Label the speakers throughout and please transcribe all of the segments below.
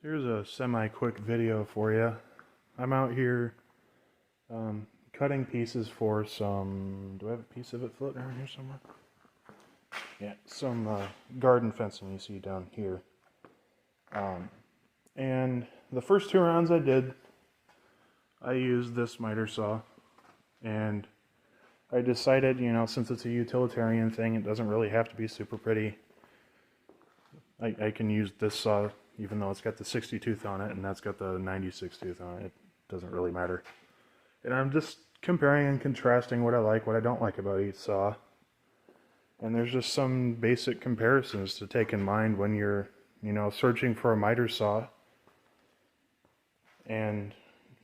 Speaker 1: Here's a semi-quick video for you. I'm out here cutting pieces for some... Do I have a piece of it floating around here somewhere? Yeah, some garden fencing you see down here. And the first 2 rounds I did, I used this miter saw. And I decided, you know, since it's a utilitarian thing, it doesn't really have to be super pretty. I can use this saw even though it's got the 60 tooth on it and that's got the 96 tooth on it. It doesn't really matter. And I'm just comparing and contrasting what I like, what I don't like about each saw. And there's just some basic comparisons to take in mind when you're, you know, searching for a miter saw. And,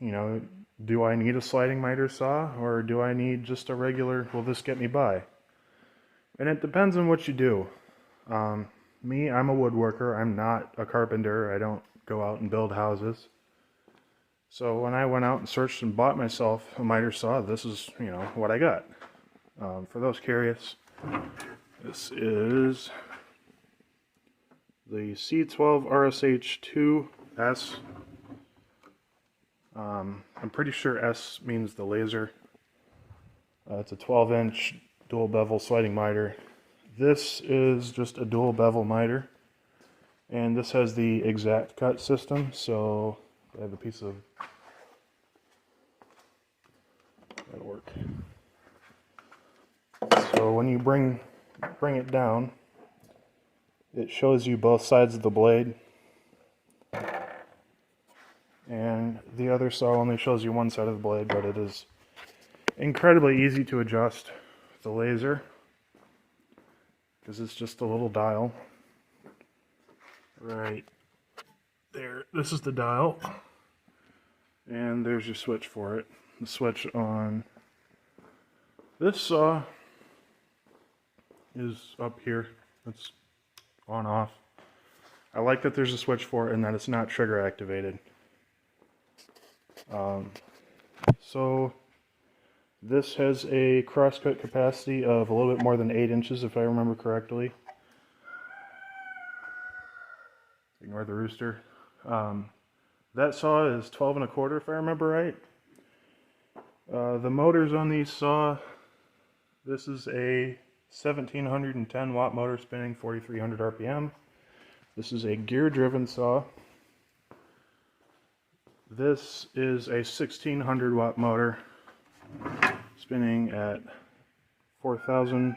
Speaker 1: you know, do I need a sliding miter saw or do I need just a regular, will this get me by? And it depends on what you do. Me, I'm a woodworker. I'm not a carpenter. I don't go out and build houses. So when I went out and searched and bought myself a miter saw, this is, you know, what I got. For those curious, this is the C12 RSH2S. I'm pretty sure S means the laser. It's a 12-inch dual bevel sliding miter. This is just a dual bevel miter, and this has the exact cut system. So I have a piece of, that'll work. So when you bring it down, it shows you both sides of the blade, and the other saw only shows you one side of the blade, but it is incredibly easy to adjust with the laser because it's just a little dial right there. This is the dial, and there's your switch for it. The switch on this saw is up here. It's on off. I like that there's a switch for it and that it's not trigger activated. So this has a crosscut capacity of a little bit more than 8 inches if I remember correctly. Ignore the rooster. That saw is 12 1/4 if I remember right. The motors on these saw, this is a 1710 watt motor spinning 4300 RPM. This is a gear driven saw. This is a 1600 watt motor spinning at 4000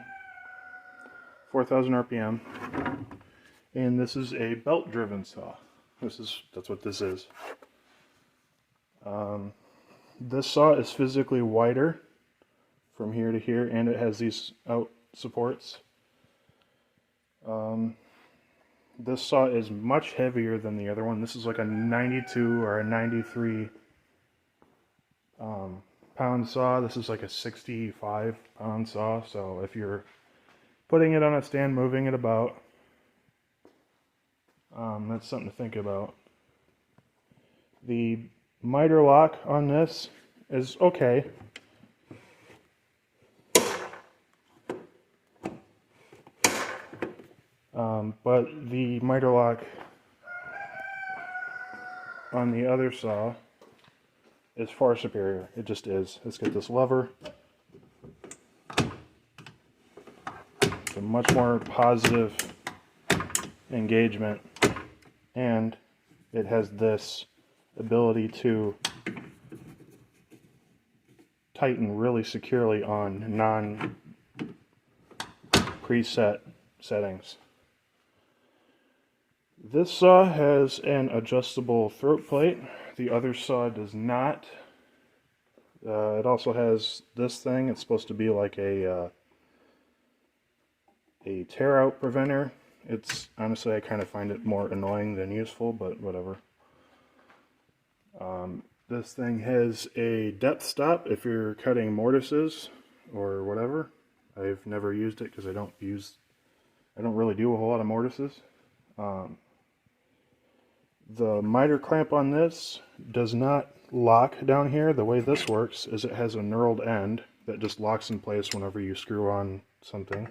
Speaker 1: RPM. And this is a belt driven saw. That's what this is. This saw is physically wider from here to here, and it has these out supports. This saw is much heavier than the other one. This is like a 92 or a 93 pound saw. This is like a 65 pound saw. So if you're putting it on a stand, moving it about, that's something to think about. The miter lock on this is okay. But the miter lock on the other saw is far superior. It just is. Let's get this lever. It's a much more positive engagement, and it has this ability to tighten really securely on non-preset settings. This saw has an adjustable throat plate. The other saw does not. It also has this thing. It's supposed to be like a tear out preventer. It's honestly, I kind of find it more annoying than useful, but whatever. This thing has a depth stop if you're cutting mortises or whatever. I've never used it because I don't really do a whole lot of mortises. The miter clamp on this does not lock down here. The way this works is it has a knurled end that just locks in place whenever you screw on something.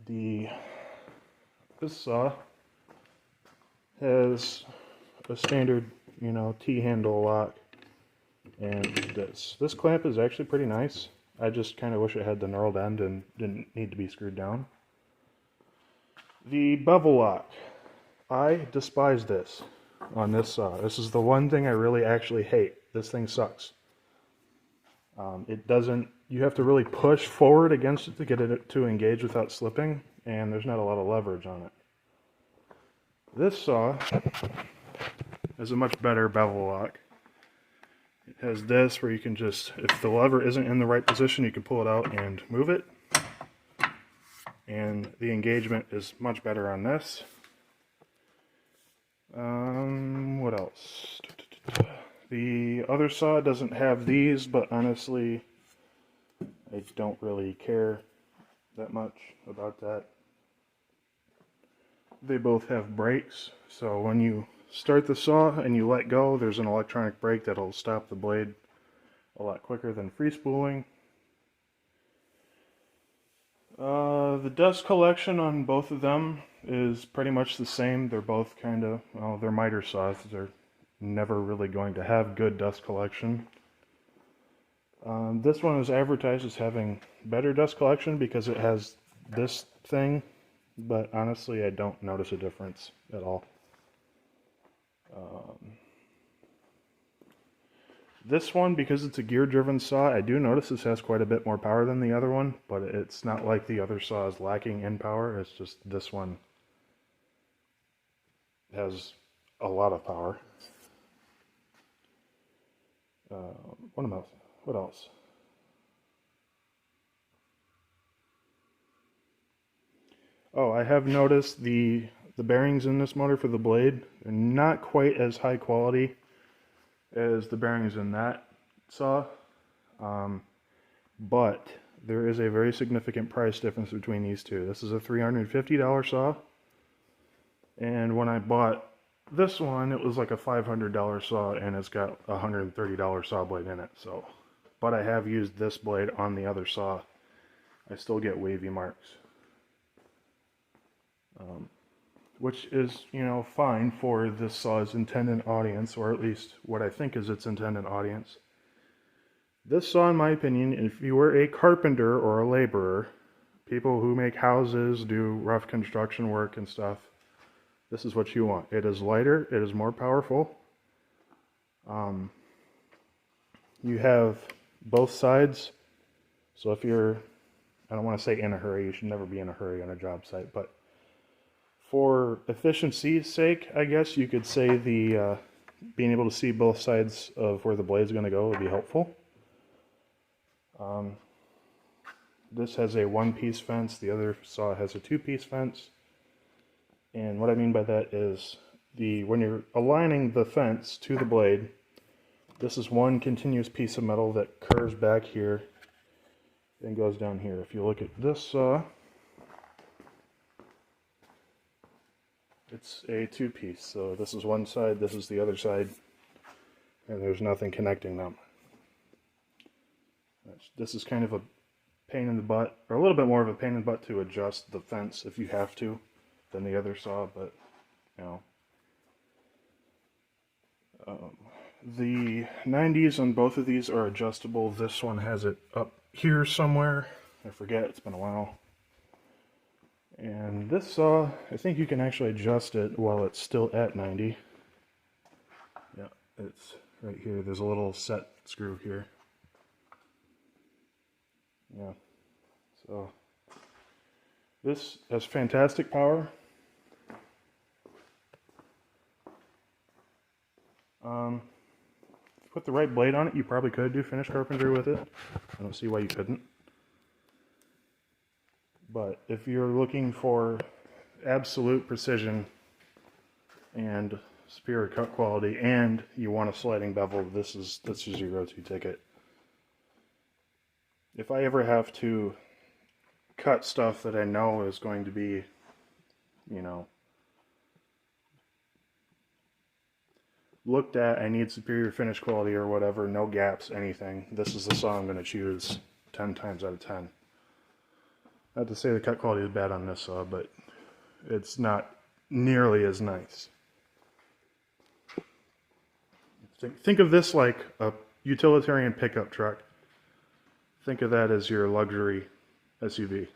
Speaker 1: The This saw has a standard, you know, T-handle lock, and this clamp is actually pretty nice. I just kind of wish it had the knurled end and didn't need to be screwed down. The bevel lock. I despise this on this saw. This is the one thing I really actually hate. This thing sucks. It doesn't, you have to really push forward against it to get it to engage without slipping, and there's not a lot of leverage on it. This saw has a much better bevel lock. It has this where you can just, if the lever isn't in the right position, you can pull it out and move it. And the engagement is much better on this. What else? The other saw doesn't have these, but honestly, I don't really care that much about that. They both have brakes, so when you start the saw and you let go, there's an electronic brake that'll stop the blade a lot quicker than free spooling. The dust collection on both of them is pretty much the same. They're both kind of, well, they're miter saws. They're never really going to have good dust collection. This one is advertised as having better dust collection because it has this thing, but honestly I don't notice a difference at all. This one, because it's a gear-driven saw, I do notice this has quite a bit more power than the other one, but it's not like the other saw is lacking in power. It's just this one has a lot of power. What else? Oh, I have noticed the bearings in this motor for the blade are not quite as high quality as the bearings in that saw, but there is a very significant price difference between these two. This is a $350 saw, and when I bought this one, it was like a $500 saw, and it's got a $130 saw blade in it. So, but I have used this blade on the other saw. I still get wavy marks, which is, you know, fine for this saw's intended audience, or at least what I think is its intended audience. This saw, in my opinion, if you were a carpenter or a laborer, people who make houses, do rough construction work and stuff, this is what you want. It is lighter, it is more powerful. You have both sides, so if you're, I don't want to say in a hurry, you should never be in a hurry on a job site, but for efficiency's sake, I guess you could say the being able to see both sides of where the blade's going to go would be helpful. This has a one-piece fence, the other saw has a two-piece fence. And what I mean by that is when you're aligning the fence to the blade, this is one continuous piece of metal that curves back here and goes down here. If you look at this saw, it's a two-piece, so this is one side, this is the other side, and there's nothing connecting them. This is kind of a pain in the butt, or a little bit more of a pain in the butt to adjust the fence if you have to, than the other saw, but, you know. The 90s on both of these are adjustable. This one has it up here somewhere. I forget, it's been a while. And this saw, I think you can actually adjust it while it's still at 90. Yeah, it's right here. There's a little set screw here. Yeah, so this has fantastic power. If you put the right blade on it, you probably could do finish carpentry with it. I don't see why you couldn't. But if you're looking for absolute precision and superior cut quality, and you want a sliding bevel, this is your go-to ticket. If I ever have to cut stuff that I know is going to be, you know, looked at, I need superior finish quality or whatever, no gaps, anything, this is the saw I'm going to choose 10 times out of 10. Not to say the cut quality is bad on this saw, but it's not nearly as nice. Think of this like a utilitarian pickup truck. Think of that as your luxury SUV.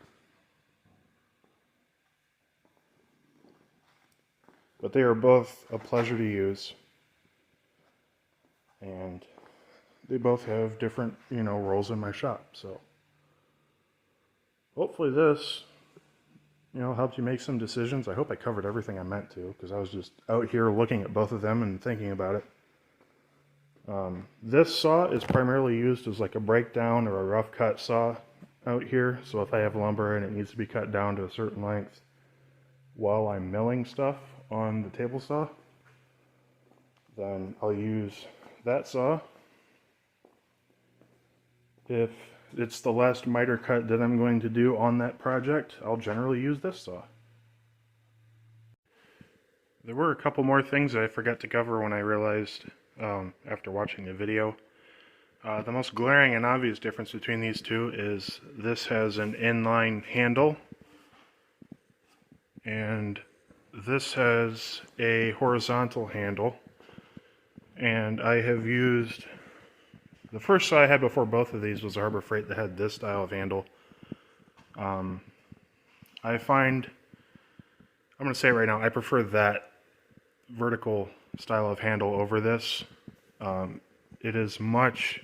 Speaker 1: But they are both a pleasure to use. And they both have different, roles in my shop. So hopefully this, helped you make some decisions. I hope I covered everything I meant to, because I was just out here looking at both of them and thinking about it. This saw is primarily used as like a breakdown or a rough cut saw out here. So if I have lumber and it needs to be cut down to a certain length while I'm milling stuff on the table saw, then I'll use that saw. If it's the last miter cut that I'm going to do on that project, I'll generally use this saw. There were a couple more things I forgot to cover when I realized after watching the video. The most glaring and obvious difference between these two is this has an inline handle and this has a horizontal handle. And I have used, the first saw I had before both of these was a Harbor Freight that had this style of handle. I find, I'm going to say it right now, I prefer that vertical style of handle over this. It is much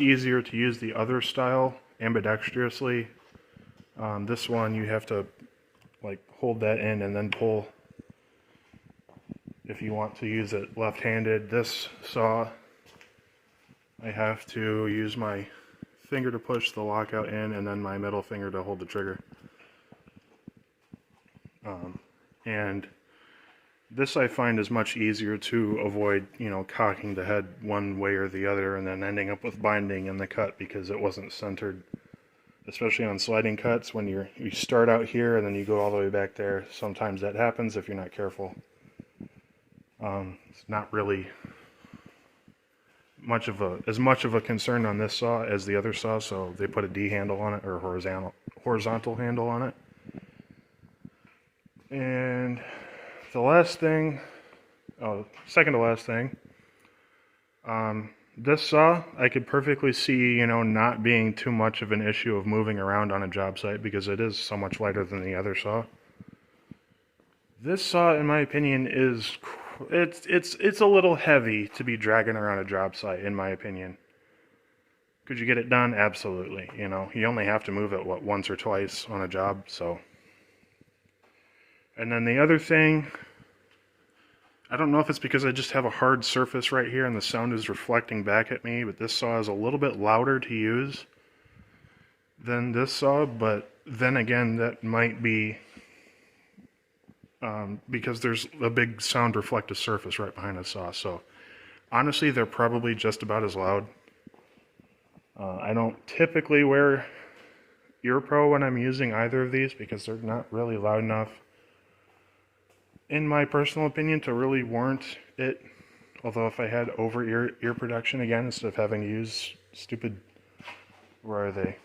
Speaker 1: easier to use the other style ambidextrously. This one you have to like hold that in and then pull if you want to use it left-handed. This saw, I have to use my finger to push the lockout in and then my middle finger to hold the trigger. And this I find is much easier to avoid, cocking the head one way or the other and then ending up with binding in the cut because it wasn't centered. Especially on sliding cuts, when you start out here and then you go all the way back there. Sometimes that happens if you're not careful. It's not really as much of a concern on this saw as the other saw, so they put a D handle on it, or horizontal handle on it. And the last thing, second to last thing, this saw I could perfectly see, not being too much of an issue of moving around on a job site because it is so much lighter than the other saw. This saw, in my opinion, it's a little heavy to be dragging around a job site, in my opinion. Could you get it done? Absolutely. You only have to move it, once or twice on a job, so. And then the other thing, I don't know if it's because I just have a hard surface right here and the sound is reflecting back at me, but this saw is a little bit louder to use than this saw, but then again, that might be because there's a big sound reflective surface right behind the saw. So honestly, they're probably just about as loud. I don't typically wear Ear Pro when I'm using either of these because they're not really loud enough, in my personal opinion, to really warrant it. Although if I had over-ear protection again, instead of having to use stupid, where are they?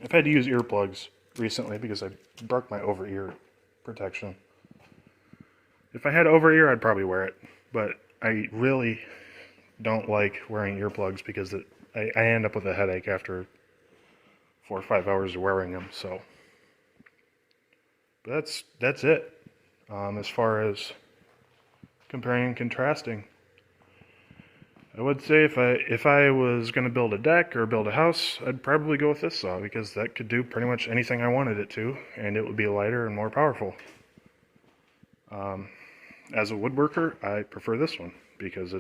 Speaker 1: I've had to use earplugs recently because I broke my over-ear protection. If I had over-ear, I'd probably wear it, but I really don't like wearing earplugs because I end up with a headache after 4 or 5 hours of wearing them. So, but that's it as far as comparing and contrasting. I would say if I was going to build a deck or build a house, I'd probably go with this saw because that could do pretty much anything I wanted it to, and it would be lighter and more powerful. As a woodworker, I prefer this one because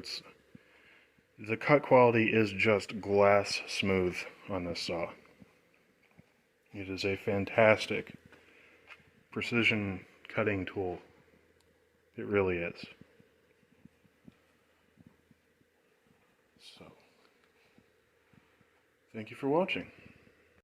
Speaker 1: the cut quality is just glass smooth on this saw. It is a fantastic precision cutting tool. It really is. So, thank you for watching.